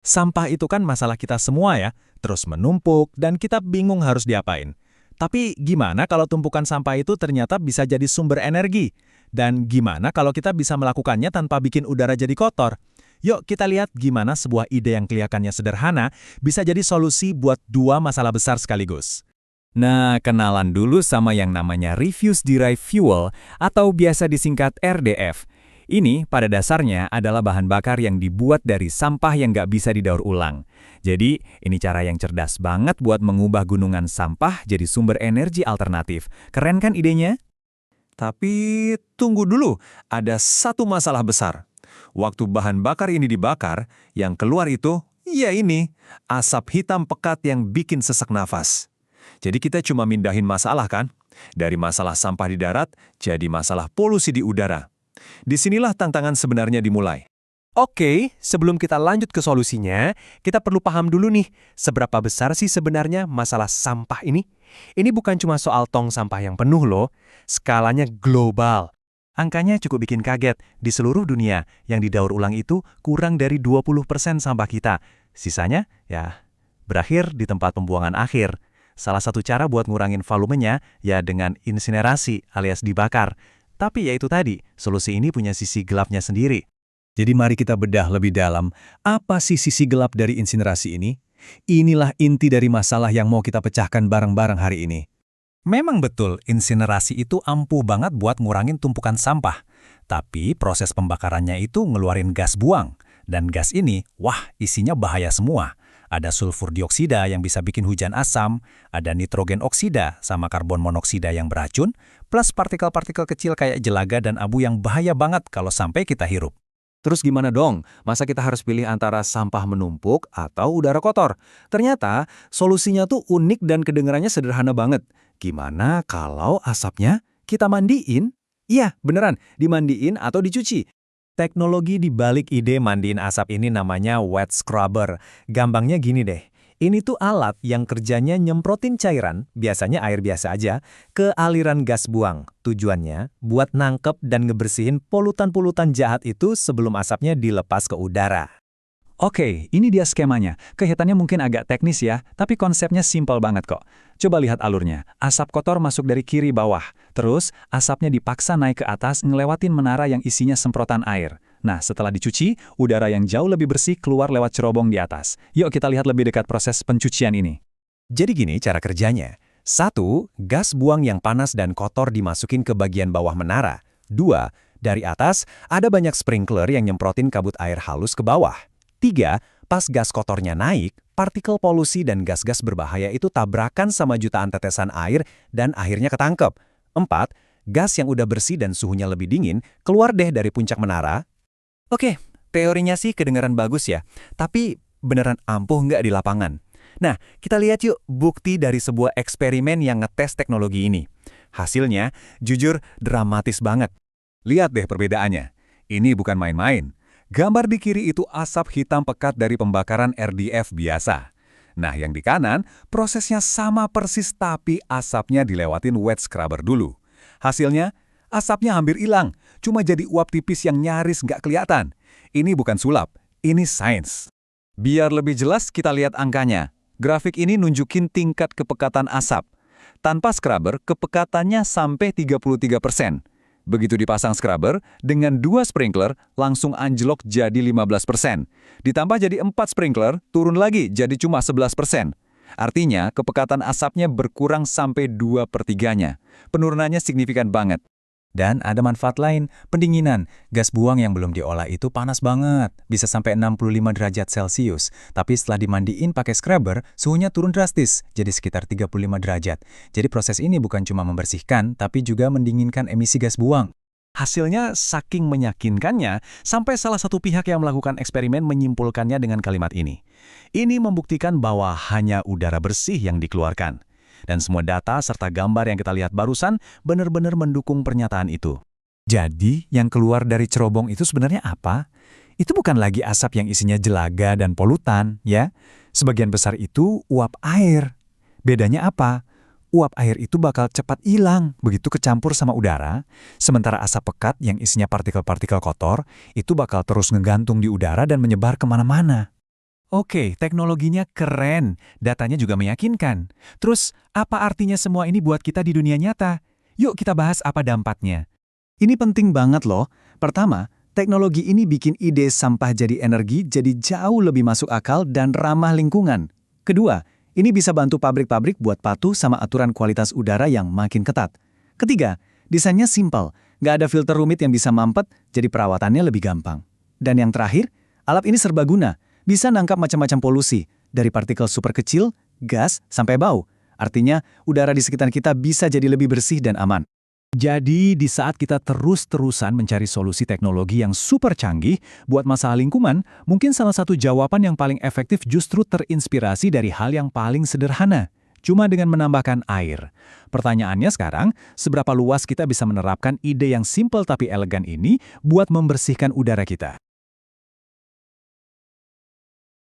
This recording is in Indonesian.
Sampah itu kan masalah kita semua ya, terus menumpuk dan kita bingung harus diapain. Tapi gimana kalau tumpukan sampah itu ternyata bisa jadi sumber energi? Dan gimana kalau kita bisa melakukannya tanpa bikin udara jadi kotor? Yuk kita lihat gimana sebuah ide yang kelihatannya sederhana bisa jadi solusi buat dua masalah besar sekaligus. Nah, kenalan dulu sama yang namanya Refuse Derived Fuel atau biasa disingkat RDF. Ini pada dasarnya adalah bahan bakar yang dibuat dari sampah yang nggak bisa didaur ulang. Jadi, ini cara yang cerdas banget buat mengubah gunungan sampah jadi sumber energi alternatif. Keren kan idenya? Tapi tunggu dulu, ada satu masalah besar. Waktu bahan bakar ini dibakar, yang keluar itu, ya ini, asap hitam pekat yang bikin sesak nafas. Jadi kita cuma mindahin masalah kan? Dari masalah sampah di darat, jadi masalah polusi di udara. Disinilah tantangan sebenarnya dimulai. Oke, sebelum kita lanjut ke solusinya, kita perlu paham dulu nih, seberapa besar sih sebenarnya masalah sampah ini? Ini bukan cuma soal tong sampah yang penuh loh, skalanya global. Angkanya cukup bikin kaget, di seluruh dunia yang didaur ulang itu kurang dari 20% sampah kita. Sisanya, ya, berakhir di tempat pembuangan akhir. Salah satu cara buat ngurangin volumenya, ya dengan insinerasi alias dibakar. Tapi ya itu tadi, solusi ini punya sisi gelapnya sendiri. Jadi mari kita bedah lebih dalam, apa sih sisi gelap dari insinerasi ini? Inilah inti dari masalah yang mau kita pecahkan bareng-bareng hari ini. Memang betul, insinerasi itu ampuh banget buat ngurangin tumpukan sampah. Tapi proses pembakarannya itu ngeluarin gas buang. Dan gas ini, wah isinya bahaya semua. Ada sulfur dioksida yang bisa bikin hujan asam, ada nitrogen oksida sama karbon monoksida yang beracun, plus partikel-partikel kecil kayak jelaga dan abu yang bahaya banget kalau sampai kita hirup. Terus gimana dong? Masa kita harus pilih antara sampah menumpuk atau udara kotor? Ternyata solusinya tuh unik dan kedengarannya sederhana banget. Gimana kalau asapnya kita mandiin? Iya, beneran, dimandiin atau dicuci. Teknologi di balik ide mandiin asap ini namanya wet scrubber. Gampangnya gini deh, ini tuh alat yang kerjanya nyemprotin cairan, biasanya air biasa aja, ke aliran gas buang. Tujuannya buat nangkep dan ngebersihin polutan-polutan jahat itu sebelum asapnya dilepas ke udara. Oke, ini dia skemanya. Kelihatannya mungkin agak teknis ya, tapi konsepnya simpel banget kok. Coba lihat alurnya. Asap kotor masuk dari kiri bawah. Terus, asapnya dipaksa naik ke atas ngelewatin menara yang isinya semprotan air. Nah, setelah dicuci, udara yang jauh lebih bersih keluar lewat cerobong di atas. Yuk kita lihat lebih dekat proses pencucian ini. Jadi gini cara kerjanya. 1. Gas buang yang panas dan kotor dimasukin ke bagian bawah menara. 2. Dari atas, ada banyak sprinkler yang nyemprotin kabut air halus ke bawah. 3. Pas gas kotornya naik, partikel polusi dan gas-gas berbahaya itu tabrakan sama jutaan tetesan air dan akhirnya ketangkep. 4. Gas yang udah bersih dan suhunya lebih dingin keluar deh dari puncak menara. Oke, teorinya sih kedengaran bagus ya, tapi beneran ampuh nggak di lapangan? Nah, kita lihat yuk bukti dari sebuah eksperimen yang ngetes teknologi ini. Hasilnya, jujur, dramatis banget. Lihat deh perbedaannya. Ini bukan main-main. Gambar di kiri itu asap hitam pekat dari pembakaran RDF biasa. Nah, yang di kanan, prosesnya sama persis tapi asapnya dilewatin wet scrubber dulu. Hasilnya, asapnya hampir hilang, cuma jadi uap tipis yang nyaris nggak kelihatan. Ini bukan sulap, ini sains. Biar lebih jelas kita lihat angkanya. Grafik ini nunjukin tingkat kepekatan asap. Tanpa scrubber, kepekatannya sampai 33%. Begitu dipasang scrubber, dengan 2 sprinkler langsung anjlok jadi 15%. Ditambah jadi 4 sprinkler, turun lagi jadi cuma 11%. Artinya, kepekatan asapnya berkurang sampai 2/3-nya. Penurunannya signifikan banget. Dan ada manfaat lain, pendinginan. Gas buang yang belum diolah itu panas banget, bisa sampai 65 derajat Celcius. Tapi setelah dimandiin pakai scrubber, suhunya turun drastis, jadi sekitar 35 derajat. Jadi proses ini bukan cuma membersihkan, tapi juga mendinginkan emisi gas buang. Hasilnya saking meyakinkannya, sampai salah satu pihak yang melakukan eksperimen menyimpulkannya dengan kalimat ini. Ini membuktikan bahwa hanya udara bersih yang dikeluarkan. Dan semua data serta gambar yang kita lihat barusan benar-benar mendukung pernyataan itu. Jadi, yang keluar dari cerobong itu sebenarnya apa? Itu bukan lagi asap yang isinya jelaga dan polutan, ya. Sebagian besar itu uap air. Bedanya apa? Uap air itu bakal cepat hilang begitu kecampur sama udara, sementara asap pekat yang isinya partikel-partikel kotor itu bakal terus ngegantung di udara dan menyebar kemana-mana. Oke, teknologinya keren, datanya juga meyakinkan. Terus, apa artinya semua ini buat kita di dunia nyata? Yuk kita bahas apa dampaknya. Ini penting banget loh. Pertama, teknologi ini bikin ide sampah jadi energi jadi jauh lebih masuk akal dan ramah lingkungan. Kedua, ini bisa bantu pabrik-pabrik buat patuh sama aturan kualitas udara yang makin ketat. Ketiga, desainnya simpel, nggak ada filter rumit yang bisa mampet, jadi perawatannya lebih gampang. Dan yang terakhir, alat ini serbaguna, bisa nangkap macam-macam polusi, dari partikel super kecil, gas, sampai bau. Artinya, udara di sekitar kita bisa jadi lebih bersih dan aman. Jadi, di saat kita terus-terusan mencari solusi teknologi yang super canggih buat masalah lingkungan, mungkin salah satu jawaban yang paling efektif justru terinspirasi dari hal yang paling sederhana, cuma dengan menambahkan air. Pertanyaannya sekarang, seberapa luas kita bisa menerapkan ide yang simpel tapi elegan ini buat membersihkan udara kita?